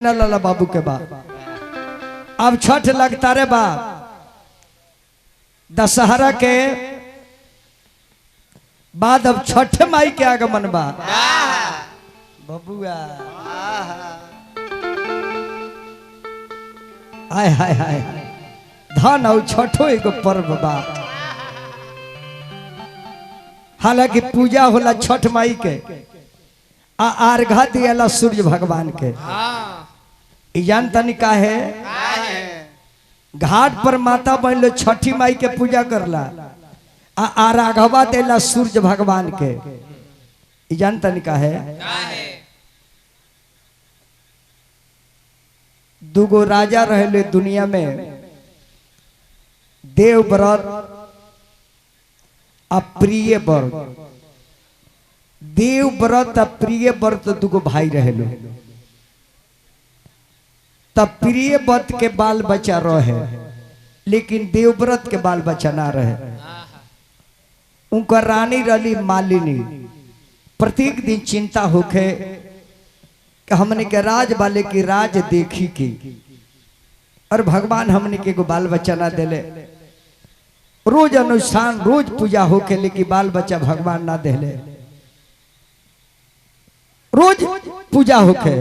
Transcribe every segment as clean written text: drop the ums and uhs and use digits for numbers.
लाला बाबू के बाद अब छठ लगता रे बा दशहरा के बाद अब छठ माई के आगमन बा बबुआ हाय हाय हाय धन और छठो एगो पर्व बा। हालांकि पूजा होला छठ माई के अर्घा दियाला सूर्य भगवान के। जान तनी का है घाट पर माता बहन लोग छठी माई के पूजा करला अर्घवा देला सूर्य भगवान के। जान तनी का है दुगो राजा रहले दुनिया में देवव्रत अप्रिय व्रत। देवव्रत अप्रिय व्रत दुगो भाई रहले। तब प्रिय व्रत के बाल बच्चा रहे लेकिन देवव्रत के बाल बच्चा ना रहे। उनका रानी रली मालिनी प्रत्येक दिन चिंता होखे कि हमने के राज वाले की राज देखी की और भगवान हमने के को बाल बच्चा ना देले। रोज अनुष्ठान रोज पूजा होके लेकिन बाल बच्चा भगवान ना देले। रोज पूजा होके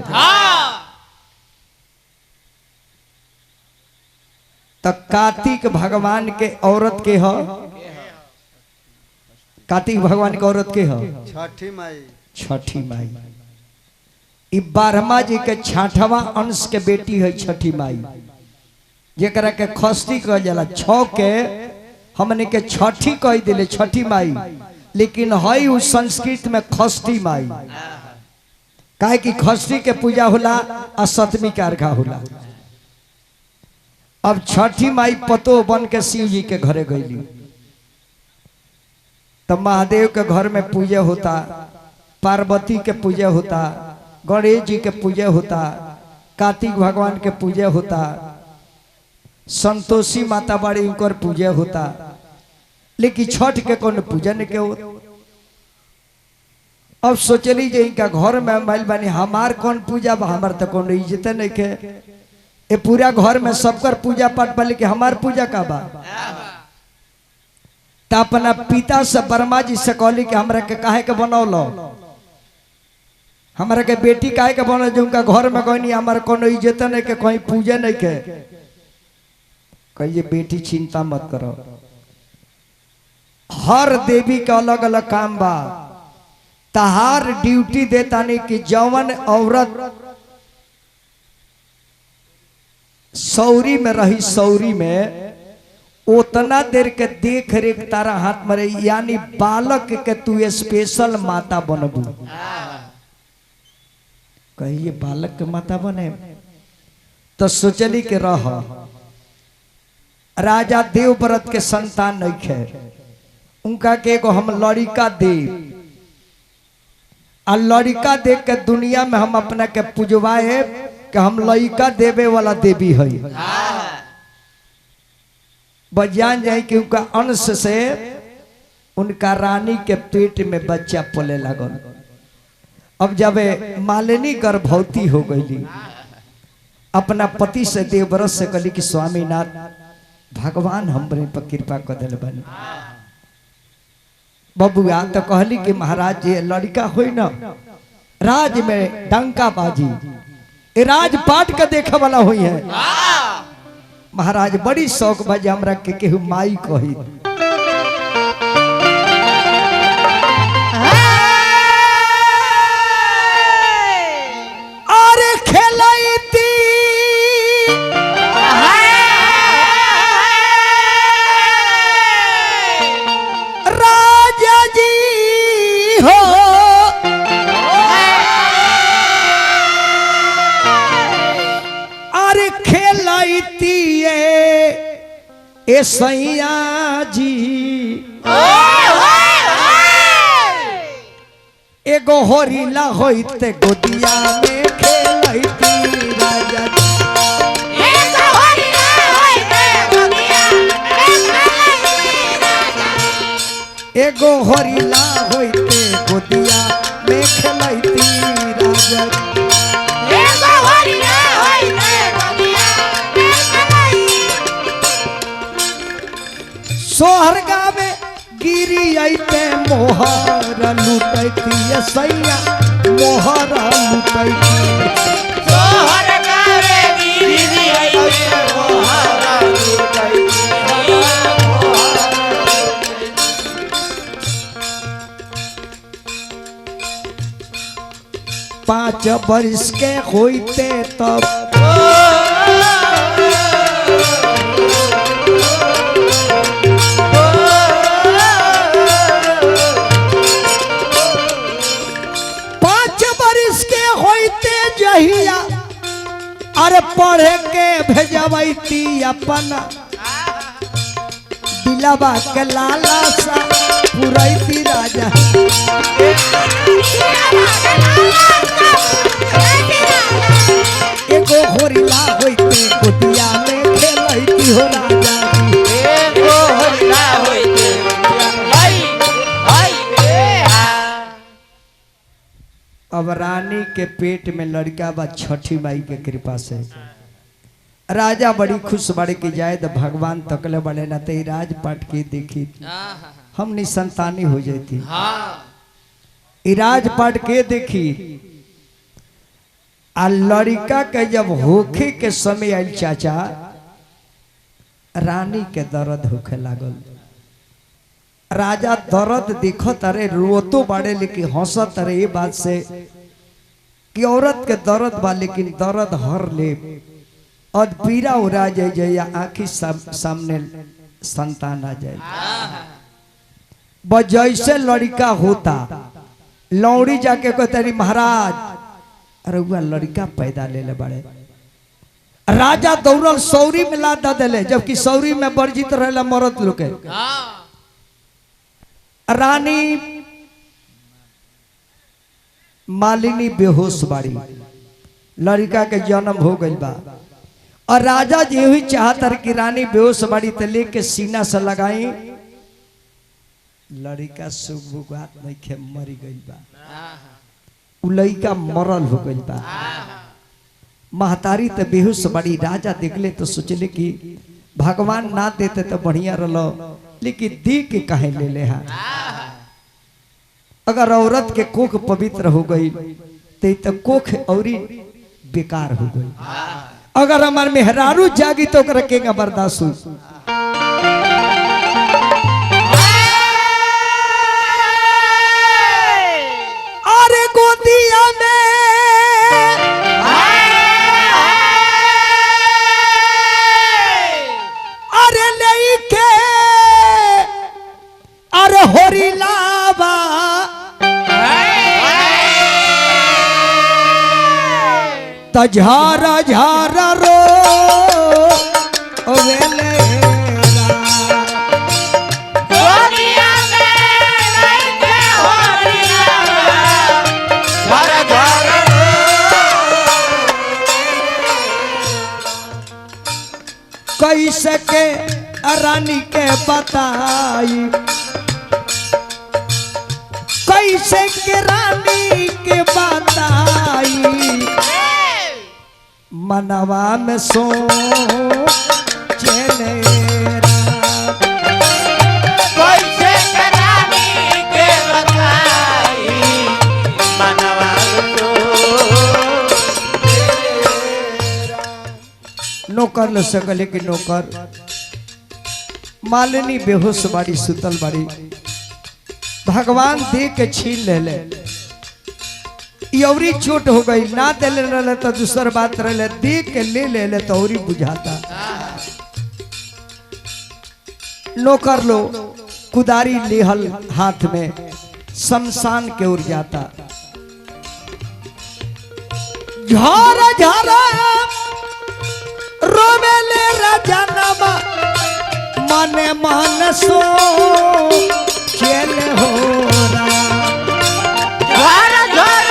तो कार्तिक भगवान के औरत के हो कार्तिक भगवान के औरत के हो छठी माई। छठी माई इ बारहमा जी के छठवा अंश के बेटी है छठी माई जेकरा के खस्ती कह जाला। छ के हमने के छठी कह दिले छठी माई लेकिन है उस संस्कृत में खस्ती माई काहे कि खस्ती के पूजा होला और सतमी के अर्घा होला। अब छठी माई पतो बन के शिव जी के घरे गईली तो महादेव के घर में पूजा होता, पार्वती के पूजा होता, गणेश जी के पूजा होता, कार्तिक भगवान के पूजा होता, संतोषी माता बाड़ी उनकर पूजा होता लेकिन छठ के कौन पूजा नहीं के हो। अब सोचली जे इनका घर में माइल बानी हमार कौन पूजा बा हमार तो कौन इज्जत नहीं के। ये पूरा घर में सबकर पूजा पाठ बा लेकिन हमार पूजा का बा। तो अपना पिता से वर्मा जी से कहली कि हमरा के काहे के बनौलो हमरा के बेटी काहे के बनौलो जो उनका घर में कोई हमार कोनो इज्जत नहीं के कोई पूजा नहीं के। कहिए बेटी चिंता मत करो हर देवी का अलग अलग काम बा। तहार ड्यूटी देता नहीं कि जौवन औरत सौरी में रही सौरी में उतना देर के देख रेख तारा हाथ में रही यानी बालक के तू स्पेशल माता बनबू। कहिए बालक के माता बने तो सोचली के रह राजा देवव्रत के संतान नहीं खे उनका के को हम लड़का दे आ लड़का देख के दुनिया में हम अपना के पूजवाए कि हम लड़का देवे वाला देवी है। बजान जाए कि उनका अंश से उनका रानी के पेट में बच्चा पले लगल। अब जब मालिनी गर्भवती हो गई अपना पति से देवव्रत से कहली कि स्वामीनाथ भगवान हमरे पर कृपा कर दिल बनी बबुआ। तो कहली कि महाराज जी लड़का होई ना राज में डंका बाजी राजपाट का देखे वाला हुई है। महाराज बड़ी शौक बजे हमरा के केहू माई कही। अरे खेलैती राजा जी हो अरे खेलैती ए सैया जी एगो होरीला होइते गोदिया में खेलैती राजा जी। एगो होरीला होइते गोदिया में खेलैती राजा जी। सोहर गावे गिरी आइते मोहर लुटैती सैया मोहर लुटैती सोहर गावे गिरी आइते मोहर लुटैती 5 वर्ष के होते तब 5 वर्ष के होते जहिया अरे पढ़े के भेजबैती अपना दिलवा के लाला सा पुरैती राजा एगो होरिला होइते गोदिया में खेलैती हो राजा एगो होरिला होइते हाय हाय अब रानी के पेट में लड़का बा छठी माई के कृपा से राजा बड़ी खुश बड़े की जाए तो भगवान तकले बड़े ना ते राजपाट की देखी हम निसंतानी हो जाती राजपाट के देखी आ लड़का के जब होखे के समय आयल चाचा रानी के दर्द होखे लागल राजा दर्द देखत अरे रोतो बाड़े लेकिन हंसत अरे ये बात से कि औरत के दर्द बा लेकिन दर्द हर ले और पीरा उड़ा जाए जाए या आँखी सामने संतान आ जाए बस जैसे लड़का होता लौड़ी जाके कहते महाराज अरे हुआ लड़का पैदा ले ले बड़े राजा दौड़ल सौरी में ला दिले जबकि सौरी में वर्जित रहे मरद लोग रानी मालिनी बेहोश बाड़ी लड़का के जन्म हो गई बा और राजा जी हुई चाहत कि रानी बेहोश बाड़ी तो लेके सीना से लगाई लड़का सुगुगात नहीं खे मरी गई बा लड़का मरल हो गई बा महतारी तो बेहोश बाड़ी राजा देखले तो सोचले कि भगवान ना देते तो बढ़िया रलो लेकिन दी के कहे ले ले हा अगर औरत के कोख पवित्र हो गई तो कोख औरी बेकार हो गई अगर हमार मेहरारू जागी तो रखेगा बर्दाश्त अरे गोदिया में अरे लेके अरे होरी लावा त झारा झारा रो वेले गोदिया में लेके होरिया घर घर कैसे के रानी के बताई कैसे के रानी के बताई मनवा में सो चले कैसे करानी के बताई मनवा तो नौकर ल सकले कि नौकर मालिनी बेहोश बाड़ी सुतल बाड़ी भगवान दे के छीन ले औरी चोट हो गई ना दे ले तो दूसर बात रहे दे के ले तो औरी बुझाता नौकर लो कुदारी लेहल हाथ में शमशान के ओर जाता झारा झारा रोवे ले राजनमा मने मन सो चले हो घर घर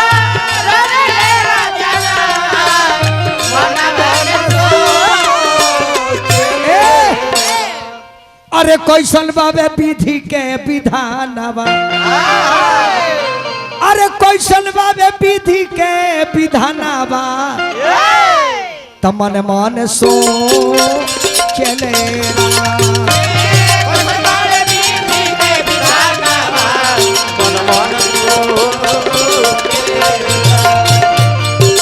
रे राजा मनवा तो अरे कैसन बाबे विधि के विधानवा अरे कैसन बाबे विधि के विधानवा तमन मन सो चले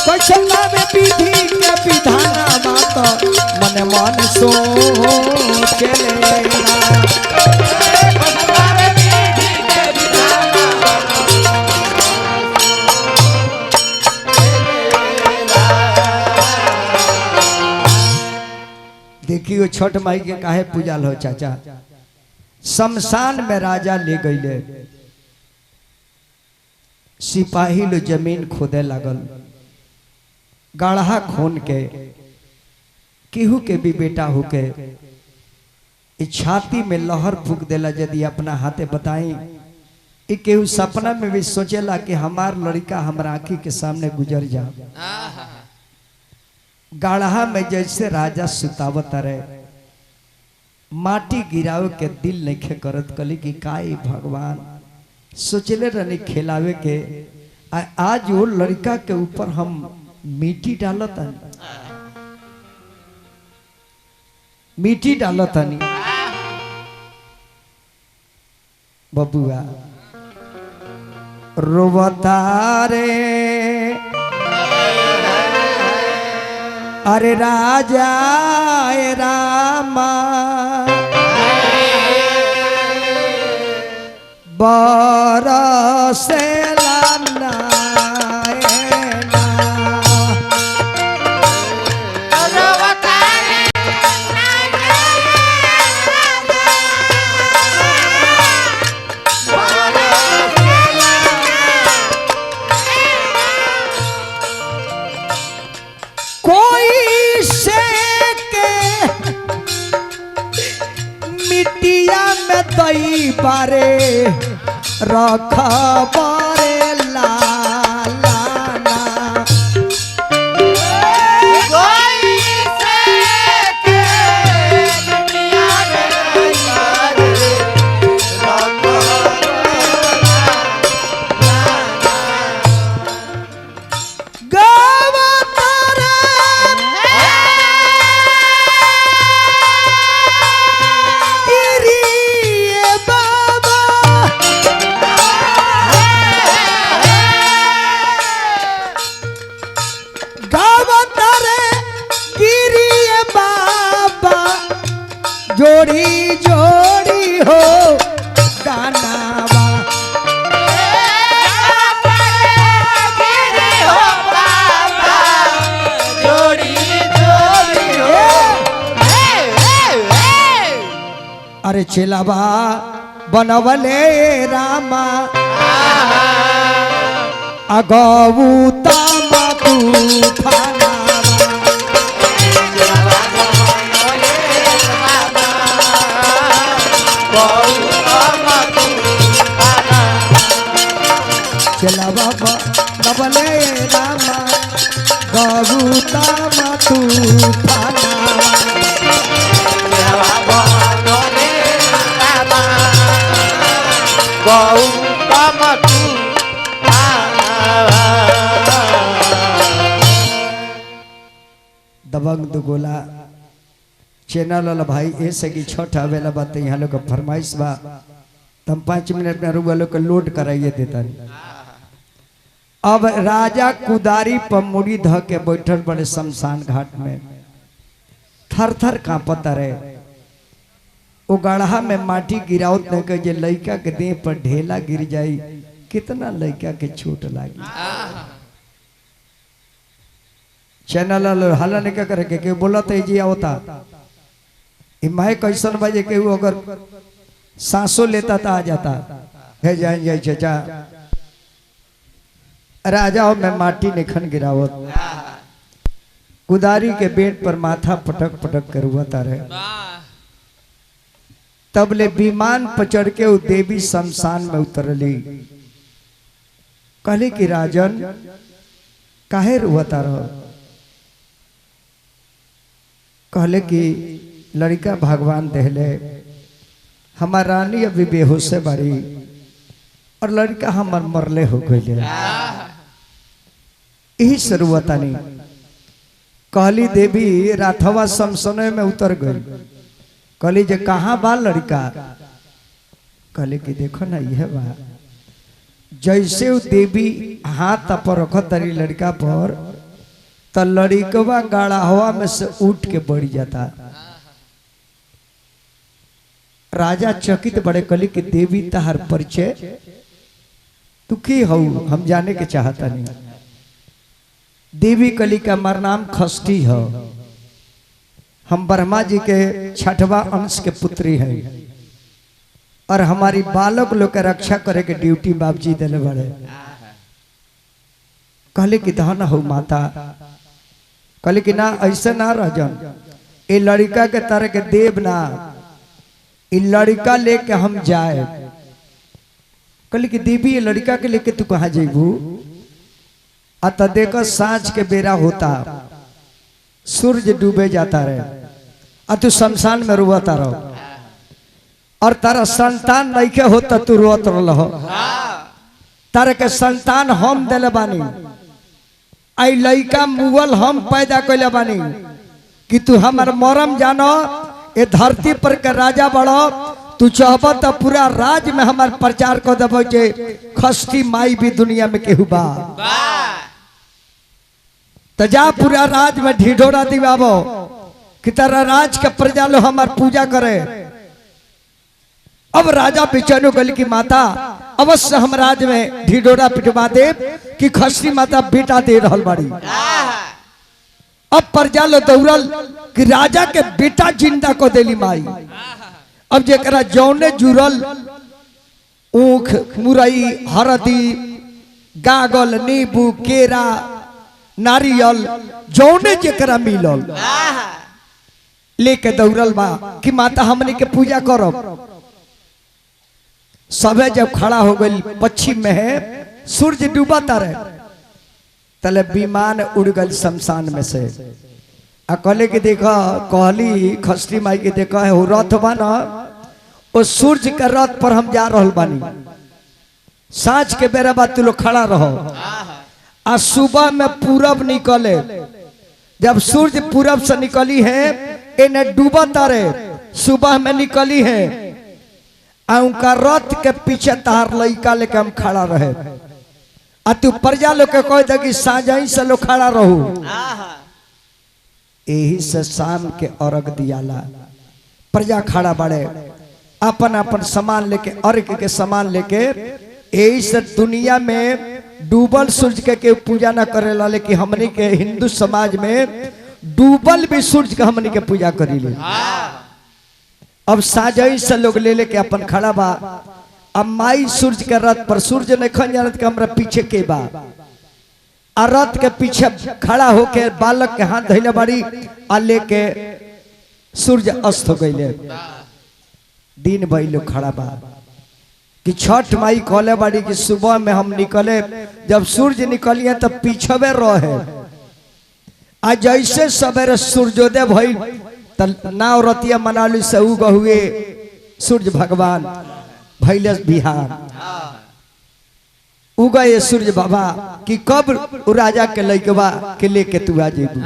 कैसे लावे विधि के विधाना बात मन मन सोचेला देखियो छठ माई के काहे पूजल हो चाचा। शमशान में राजा ले गईले, सिपाही लो जमीन खोदे लागल, गाढ़ा खून के केहू के भी बेटा होके छाती में लहर फूक देला। यदि अपना हाथे बताई केहू सपना में भी सोचेला कि हमार लड़का हमारा आँखी के सामने गुजर जा। गाढ़ा में जैसे राजा सुतावत रहे, माटी गिरावे के दिल नहीं करत, कली कि काई भगवान सोचले रहने खिलावे के। आज वो लड़का के ऊपर हम मिट्टी डालत नहीं बबुआ रोवता रे अरे राजा ए रामा बरसेला नैना कोई से के मिट्टिया में दई बारे रख बारे लालाना जोड़ी जोड़ी हो गानावा जोड़ी जोड़ी हो। अरे चेलावा बनवले रामा अगौता तू खाना चला बाबा नबले रामा गौता तू खाना दबंग दुगोला चैनल वाला भाई ऐसे की छठ आवेला बात यहाँ लोग का फरमाइश बा, तम 5 मिनट में रुआ लोग लोड कराइए देता। अब राजा कुदारी पर मुड़ी ध के बैठल बड़े शमशान घाट में, थर थर कांपता रहे। वो गढ़ा में माटी गिरावत नहीं के जे लड़का के देह पर ढेला गिर जाई, कितना लड़का के छूट लागी। चैनल हल्ला नहीं करे के बोला तो जी होता माए कैसन बजे के अगर सांसों लेता था आ जाता है जाए जाए चाचा राजा में माटी निखन गिरावत कुदारी के बेट पर माथा पटक पटक कर हुआ रहे। तब ले विमान पर चढ़ के वो देवी शमशान में उतरली, कहले कि राजन काहे रुआता रहो। कहले कि लड़का भगवान देहले, हमार रानी अभी बेहोश बाड़ी और लड़का हमार मरले हो गए। यही शुरुआतानी कहली देवी राथवा शमशान में उतर गई। कहली जे कहाँ बा लड़का, कहले कि देखो ना यह बा। जैसे वो देवी हाथ पर रख तरी लड़का पर तो लड़कवा गाड़ा हवा में से उठ के बढ़ जाता। राजा चकित बड़े कली कि देवी तहार परिचय तू की हो हम जाने के चाहता नहीं। देवी कली का हमार नाम खष्टी है, हम ब्रह्मा जी के छठवा अंश के पुत्री हैं और हमारी बालक लोग के रक्षा करे के ड्यूटी बाप जी दिले बड़े। कहले कि धन हो माता, कहले कि ना ऐसे ना रजन, ये लड़का के तरह के देव ना, ये लड़का लेके हम जाए। कहले कि देवी ये लड़का के लेके तू कहाँ जेबू? अत देखो सांझ के बेरा होता, सूरज डूबे जाता रहे और तू शमशान में रोता रहो और तारा संतान नहीं के होता तू रोत रहो। तारा के संतान हम दिले बानी, आई लड़का मुगल हम पैदा कैले बानी कि तू हमार मरम जानो। ये धरती पर के राजा बड़ो, तू चाहब तो पूरा राज में हमार प्रचार कर देबो जे खष्टी माई भी दुनिया में केहू बा। तो जा पूरा राज में ढिढोरा दिवाबो कि तारा राज के प्रजा लो हमार पूजा करे। अब राजा बेचैनो गल की माता अवश्य हम राज में ढिढोरा पिटवा दे कि खष्टी माता बेटा दे रहल बाड़ी। अब प्रजा लो दौड़ल कि राजा के बेटा जिंदा को देली माई। अब जेकरा जौने जुड़ल ऊख मुरई हरदी गागल नींबू केरा नारियल जौने जेकरा मिलल लेके दौड़ल बा कि माता हमने के पूजा करब। सबे जब खड़ा हो गई पश्चिम में है, सूरज डूबा तारे तले विमान उड़ गई शमशान में से। आ कहले कि देखा, कहली खष्टी माई के देखा है रथ बना, वो सूरज के रथ पर हम जा रहल बानी। सांझ के बेरा बाद तू लोग खड़ा रहो आ सुबह में पूरब निकले। जब सूरज पूरब से निकली है इन्हें डूबा तारे सुबह में निकली है, उनका रथ के पीछे तार लइका लेके हम खड़ा रहे। आ तू प्रजा लोग के कह दे कि साँझ से लोग खड़ा रहो। यही से शाम के अर्घ दियाला, प्रजा खड़ा बड़े अपन अपन सामान लेके, अर्घ के सामान लेके। यही से दुनिया में डूबल सूरज के पूजा ना करेला, लेकिन हमनी के हिंदू समाज में डूबल भी सूरज के हमनी के पूजा करी ले। अब साजई से लोग ले लेके अपन खड़ा बा। अब माई सूरज के रथ पर, सूरज नहीं खन जानत के हमरा पीछे के बा, आ रथ के पीछे खड़ा होके बालक के हाथ धैले बाड़ी आ लेके सूरज अस्त हो गईले। दिन भई लोग खड़ा बा कि छठ माई कहले बाड़ी कि सुबह में हम निकले, जब सूरज निकलिए तब पीछे रहे। आ जैसे सवेरे सूर्योदय भई नाव रतिया मनाली से उग हुए सूर्य भगवान भैले बिहार। उगए सूर्य बाबा कि कब राजा के लइकवा के लेके तू आ जेबू।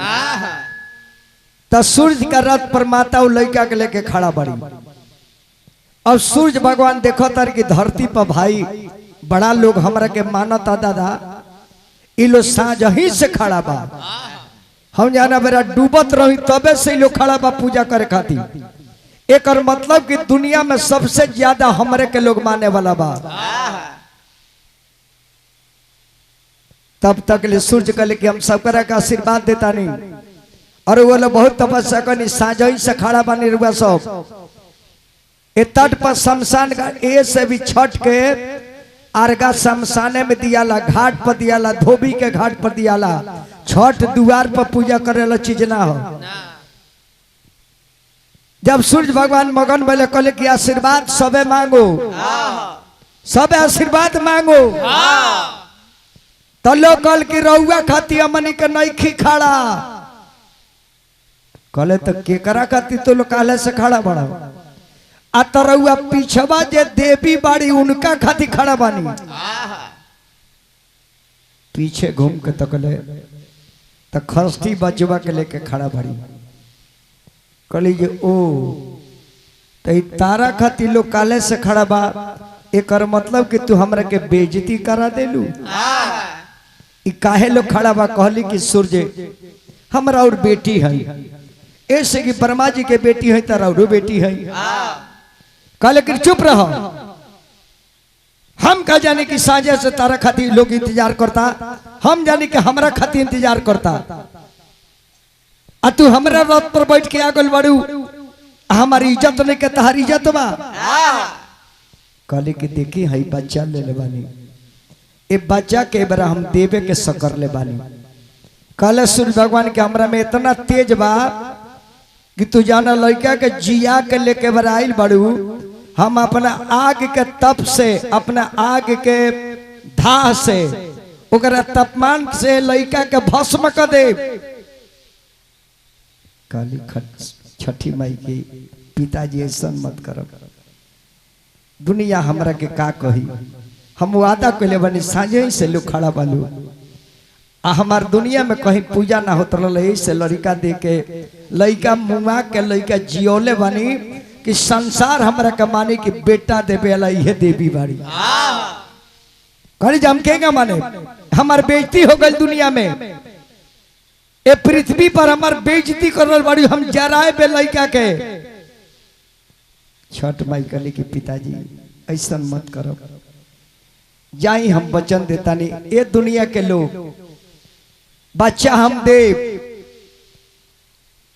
त सूर्य का रथ पर माता लइका के लेके खड़ा बड़ी। अब सूर्य भगवान देखो तर की धरती पर भाई बड़ा लोग हमरा के मानता दादा, इ लोग साँझ ही से खड़ा बा। हम जाना बेरा डूबत रही तबे से लोग खड़ा बा पूजा करे खातिर। एक मतलब कि दुनिया में सबसे ज्यादा हमरे के लोग माने वाला बा। तब तक ले सूर्य कल के हम सब करा का आशीर्वाद देता नहीं, और वो लोग बहुत तपस्या करनी साँझ से खड़ा बनी रुआ सब। ए तट पर शमशान का ए से भी छठ के अर्घा शमशाने में दियाला, घाट पर दियाला, धोबी के घाट पर दियाला। छठ द्वार पर पूजा करे ला चीज ना हो। जब सूर्य भगवान मगन भले कहले कि आशीर्वाद सबे मांगो, सबे आशीर्वाद मांगो। तो लोग कल की रउआ खाती अमनी के नइखी खड़ा। कहले तो केकरा खाती तो लोग काले से खड़ा बड़ा। आ तरउआ पीछवा जे देवी बाड़ी उनका खाती खड़ा बानी। पीछे घूम के तकले तो खष्टी बचवा के लेके खड़ा बाड़ी। कहली जे ओ तो तारा खाती लोग काले से खड़ा बा, एकर मतलब कि तू हमरा के बेइज्जती करा देलू। ई काहे लोग खड़ा बा कहली कि सूर्य हमरा और बेटी है, ऐसे कि ब्रह्मा जी के बेटी है तारा और बेटी है। कहले कि चुप रहो, हम का जाने कि साझे से तारा खातिर लोग इंतजार करता, हम जाने कि हमरा खातिर इंतजार करता, आ तू हमरा रथ पर बैठ के आगल बड़ू, हमारी इज्जत नहीं के तहारी इज्जत बा। कहले कि देखी हई बच्चा ले ले बानी, ए बच्चा के बरा हम देवे के सकर ले बानी। कहले सूर्य भगवान के हमरा में इतना तेज बा कि तू जाना लड़का के जिया के लेके बराइल बड़ू, हम अपना आग के तप से, अपना आग के धाह से, ओकरा तापमान से लड़का के भस्म कर दे। काली छठी माई के पिताजी ऐसा मत करो, दुनिया हमरा के का कही। हम वादा कैले बनी साझे से लोग खड़ा बालू, आ हमार दुनिया में कहीं पूजा ना होत रहे से लड़का दे के लड़का मुआ के लड़का जियोले बनी कि संसार हमरा के माने कि बेटा देवे वाला ये देवी बाड़ी। कहीं हम केगा माने हमार बेइज्जती हो गई दुनिया में, ए पृथ्वी पर हमार बेइज्जती करल बाड़ी, हम जराए बे लड़का के। छठ माई कहली कि पिताजी ऐसा मत करो, जाई हम वचन देता नहीं, ये दुनिया के लोग बच्चा हम दे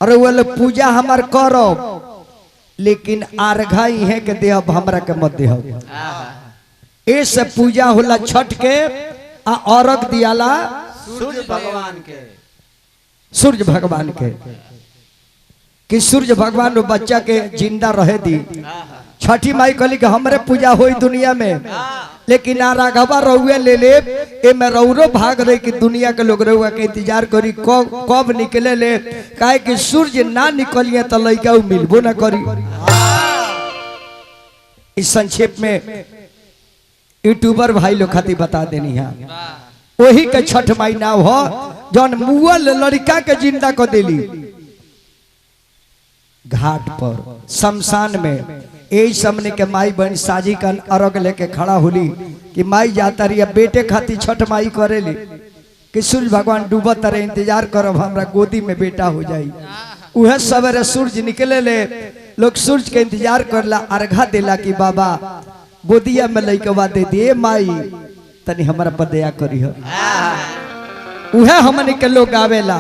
और वो लोग पूजा हमार करो, लेकिन आरघा है के देहब हमरा के मत देहब। ऐसे पूजा होला छठ के आ अर्घ दियाला सूर्य भगवान के, सूर्य भगवान के, कि सूर्य भगवान वो बच्चा के जिंदा रहे दी। छठी माई कहली कि हमरे पूजा होई दुनिया में, लेकिन आ राघवा रहुए ले ले, ए में रौरो भाग रही कि दुनिया के लोग रहुआ के इंतजार करी कब निकले ले, काहे कि सूर्य ना निकलिए तो लड़का मिलबो ना करी। इस संक्षेप में यूट्यूबर भाई लोग खातिर बता देनी है, वही के छठ माई नाव हो जौन मुअल लड़का के जिंदा कर देली घाट पर शमशान में। यही सामने के माई बहन साजी का अर्घ लेके खड़ा होली कि माई जाता रही, बेटे खातिर छठ माई करेली कि सूर्य भगवान डूबत रहे, इंतजार करब हमरा गोदी में बेटा हो जाई। उहे सवेरे सूर्य निकले ले, लोग सूर्य के इंतजार करला, अर्घा देला कि बाबा गोदिया में लइकवा दे दिए, माई तनी हमरा पर दया करी हो। उहे हमने के लोग आवेला